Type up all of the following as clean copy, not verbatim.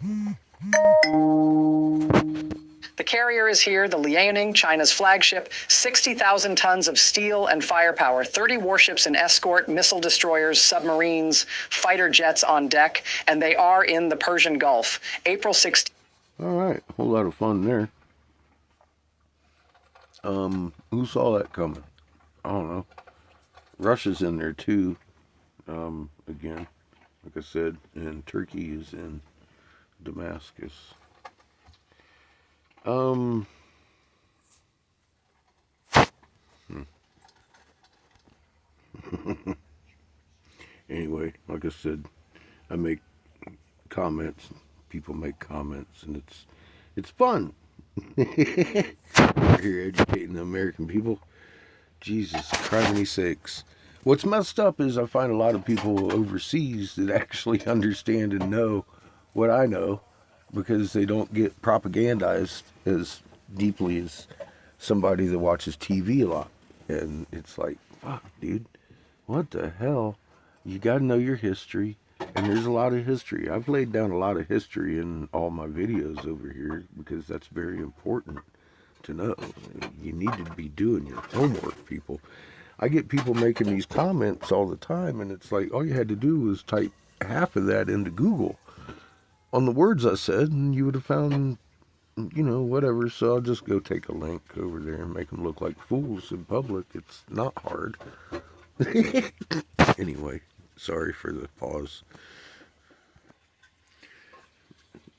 The carrier is here, the Liaoning, China's flagship, 60,000 tons of steel and firepower, 30 warships and escort, missile destroyers, submarines, fighter jets on deck, and they are in the Persian Gulf. April 16th. All right, a whole lot of fun there. Who saw that coming? I don't know. Russia's in there too. Again, like I said, and Turkey is in Damascus. Anyway, like I said, I make comments. People make comments, and it's fun. We're here educating the American people. Jesus, criminy sakes. What's messed up is I find a lot of people overseas that actually understand and know what I know because they don't get propagandized as deeply as somebody that watches TV a lot. And it's like, fuck, dude, what the hell? You gotta know your history. And there's a lot of history. I've laid down a lot of history in all my videos over here because that's very important to know. You need to be doing your homework, people. I get people making these comments all the time, and it's like all you had to do was type half of that into Google on the words I said, and you would have found, whatever. So I'll just go take a link over there and make them look like fools in public. It's not hard. Anyway, sorry for the pause.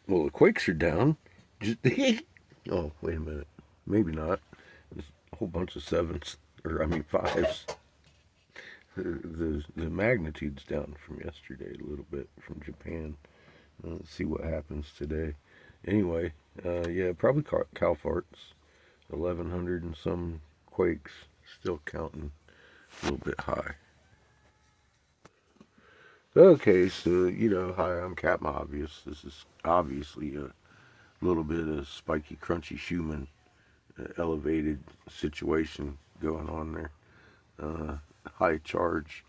Well, the Quakes are down. Oh, wait a minute. Maybe not. There's a whole bunch of sevens, fives. The magnitude's down from yesterday a little bit from Japan. Let's see what happens today. Anyway, yeah, probably Calfarts. 1,100 and some quakes. Still counting a little bit high. Okay, so, hi, I'm Captain Obvious. This is obviously a little bit of spiky, crunchy Schumann elevated situation going on there. High charge.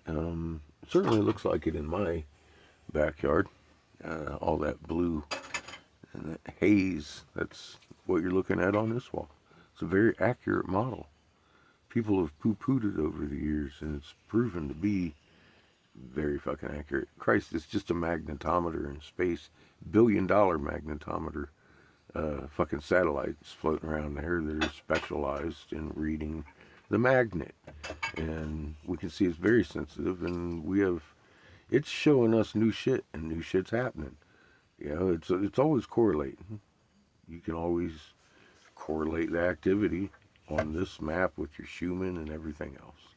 Certainly looks like it in my backyard. All that blue and that haze, that's what you're looking at on this wall. It's a very accurate model. People have poo-pooed it over the years, and it's proven to be very fucking accurate. Christ, it's just a magnetometer in space. $1 billion magnetometer. Fucking satellites floating around there that are specialized in reading the magnet. And we can see it's very sensitive, and it's showing us new shit, and new shit's happening. It's always correlating. You can always correlate the activity on this map with your Schumann and everything else.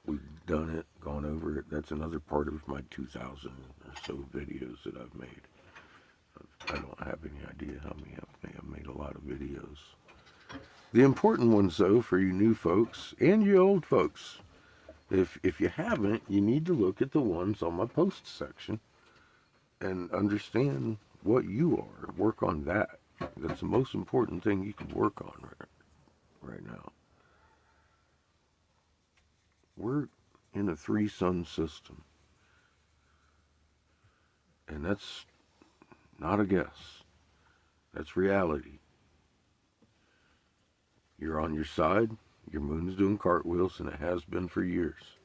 We've done it, gone over it. That's another part of my 2,000 or so videos that I've made. I don't have any idea how many I've made. I've made a lot of videos. The important ones, though, for you new folks and you old folks, if you haven't, you need to look at the ones on my post section and understand what you are. Work on that. That's the most important thing you can work on right now. We're in a 3-sun system. And that's not a guess. That's reality. You're on your side. Your moon's doing cartwheels, and it has been for years.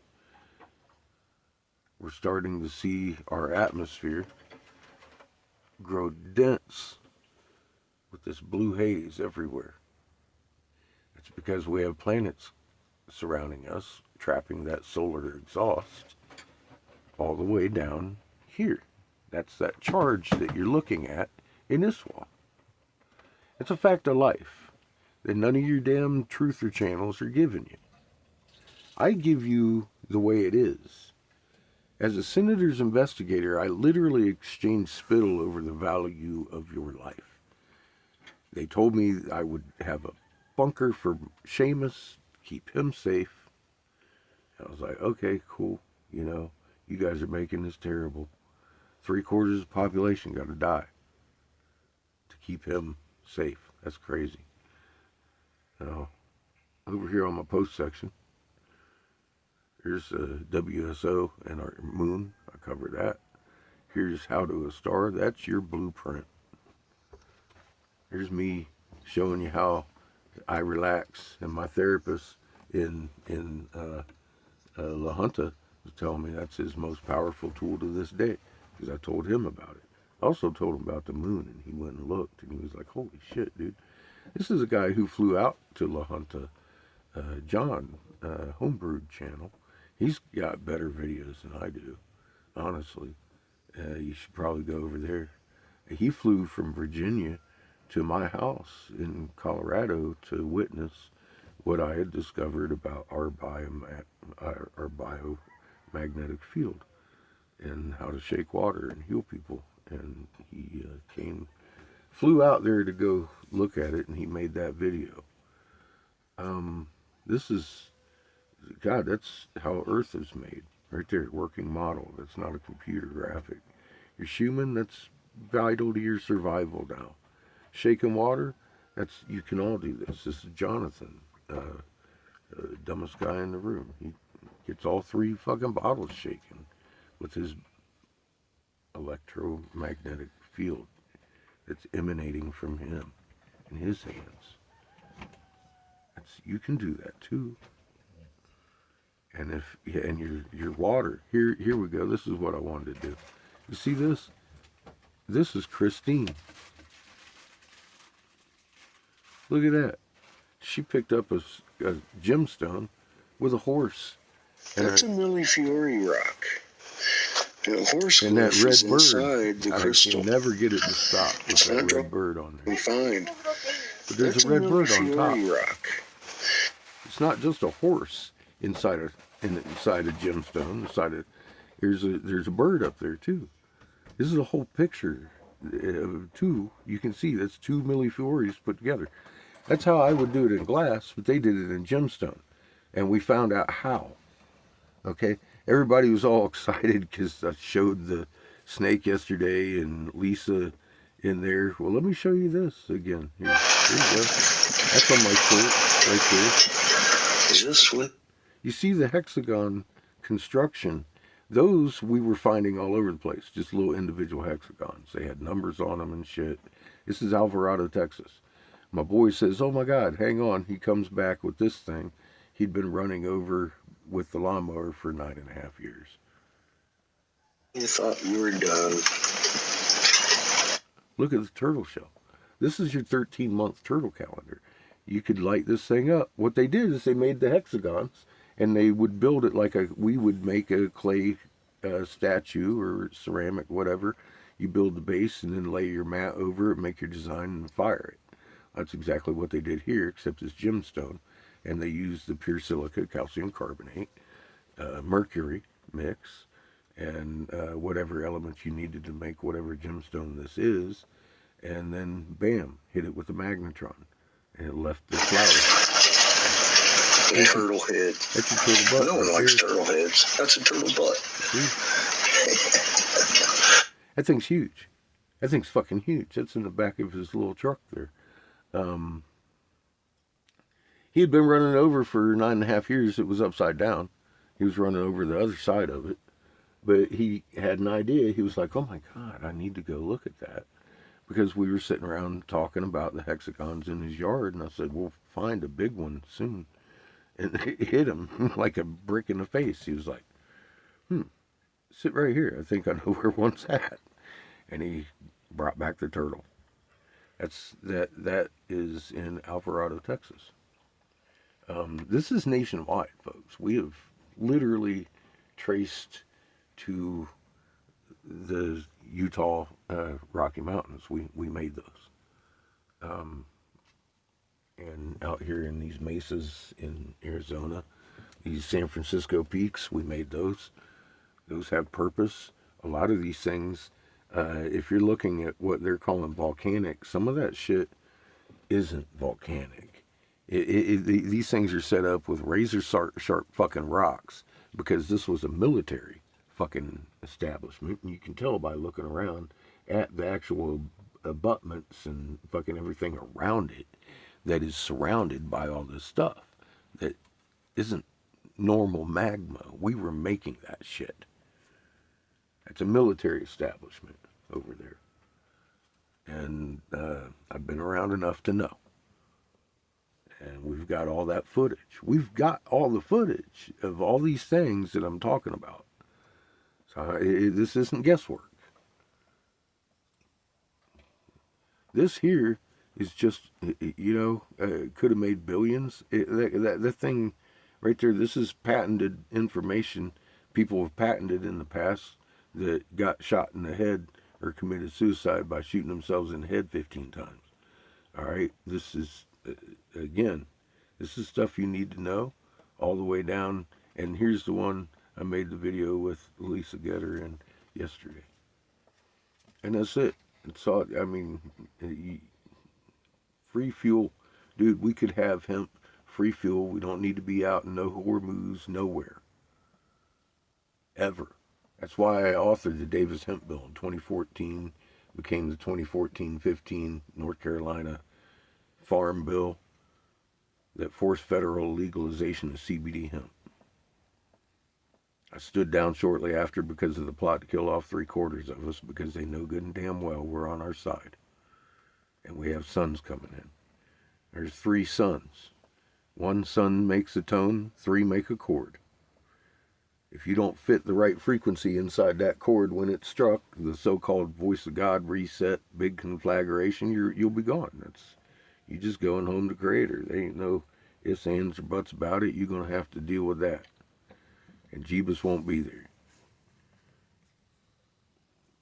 We're starting to see our atmosphere grow dense with this blue haze everywhere. It's because we have planets surrounding us, trapping that solar exhaust all the way down here. That's that charge that you're looking at in this wall. It's a fact of life that none of your damn truther channels are giving you. I give you the way it is. As a senator's investigator, I literally exchanged spittle over the value of your life. They told me I would have a bunker for Seamus, keep him safe. I was like, okay, cool. You guys are making this terrible. 3/4 of the population got to die to keep him safe. That's crazy. Over here on my post section, there's WSO and our moon. I cover that. Here's how to a star. That's your blueprint. Here's me showing you how I relax, and my therapist in La Junta was telling me that's his most powerful tool to this day, because I told him about it. I also told him about the moon, and he went and looked, and he was like, "Holy shit, dude! This is a guy who flew out to La Junta, John, Homebrewed channel. He's got better videos than I do, honestly. You should probably go over there. He flew from Virginia to my house in Colorado to witness what I had discovered about our biomagnetic field and how to shake water and heal people. And he flew out there to go look at it, and he made that video. This is, God, that's how Earth is made. Right there, working model. That's not a computer graphic. Your Schumann, that's vital to your survival now. Shaking water, you can all do this. This is Jonathan, dumbest guy in the room. He gets all 3 fucking bottles shaken with his electromagnetic field that's emanating from him in his hands. You can do that too. And your water, here we go. This is what I wanted to do. You see this? This is Christine. Look at that. She picked up a gemstone with a horse. That's a Millefiori rock. And a horse and that is red bird. inside the crystal. I can never get it to stop with It's that not red bird on there. Confined. But there's That's a red bird on top. rock. It's not just a horse inside a gemstone. There's a bird up there too. This is a whole picture of 2. You can see that's 2 Millifioris put together. That's how I would do it in glass, but they did it in gemstone, and we found out how. Okay, everybody was all excited because I showed the snake yesterday and Lisa in there. Well, let me show you this again. Here you go. That's on my shirt right there. Is this what? You see the hexagon construction? Those we were finding all over the place, just little individual hexagons. They had numbers on them and shit. This is Alvarado, Texas. My boy says, "Oh my God, hang on." He comes back with this thing. He'd been running over with the lawnmower for 9.5 years. You thought you were done. Look at the turtle shell. This is your 13-month turtle calendar. You could light this thing up. What they did is they made the hexagons, and they would build it like we would make a clay statue or ceramic, whatever. You build the base and then lay your mat over it, make your design, and fire it. That's exactly what they did here, except it's gemstone. And they used the pure silica, calcium carbonate, mercury mix, and whatever elements you needed to make whatever gemstone this is. And then, bam, hit it with a magnetron. And it left the flower. A turtle head. That's a turtle butt. No one likes turtle heads. That's a turtle butt. That thing's huge. That thing's fucking huge. That's in the back of his little truck there. He had been running over for 9.5 years. It was upside down. He was running over the other side of it. But he had an idea. He was like, "Oh my God, I need to go look at that." Because we were sitting around talking about the hexagons in his yard. And I said, "We'll find a big one soon." And it hit him like a brick in the face. He was like, "Sit right here. I think I know where one's at." And he brought back the turtle. That is in Alvarado, Texas. This is nationwide, folks. We have literally traced to the Utah Rocky Mountains. We made those. And out here in these mesas in Arizona, these San Francisco peaks, we made those. Those have purpose. A lot of these things, if you're looking at what they're calling volcanic, some of that shit isn't volcanic. These things are set up with razor sharp fucking rocks because this was a military fucking establishment. And you can tell by looking around at the actual abutments and fucking everything around it that is surrounded by all this stuff that isn't normal magma. We were making that shit. It's a military establishment over there. And I've been around enough to know. And we've got all that footage. We've got all the footage of all these things that I'm talking about. So this isn't guesswork. This here is just, could have made billions. That thing right there, this is patented information. People have patented in the past that got shot in the head or committed suicide by shooting themselves in the head 15 times. All right, this is, again, this is stuff you need to know all the way down. And here's the one I made the video with Lisa Getter in yesterday. And that's it. It's all, I mean, free fuel. Dude, we could have hemp free fuel. We don't need to be out in no Hormuz, nowhere. Ever. That's why I authored the Davis Hemp Bill in 2014, became the 2014-15 North Carolina Farm Bill that forced federal legalization of CBD hemp. I stood down shortly after because of the plot to kill off 3/4 of us, because they know good and damn well we're on our side. And we have sons coming in. There's 3 sons. 1 son makes a tone, 3 make a chord. If you don't fit the right frequency inside that chord when it's struck, the so-called voice of God reset, big conflagration, you'll be gone. You just going home to Creator. There ain't no ifs, ands, or buts about it. You're going to have to deal with that. And Jeebus won't be there.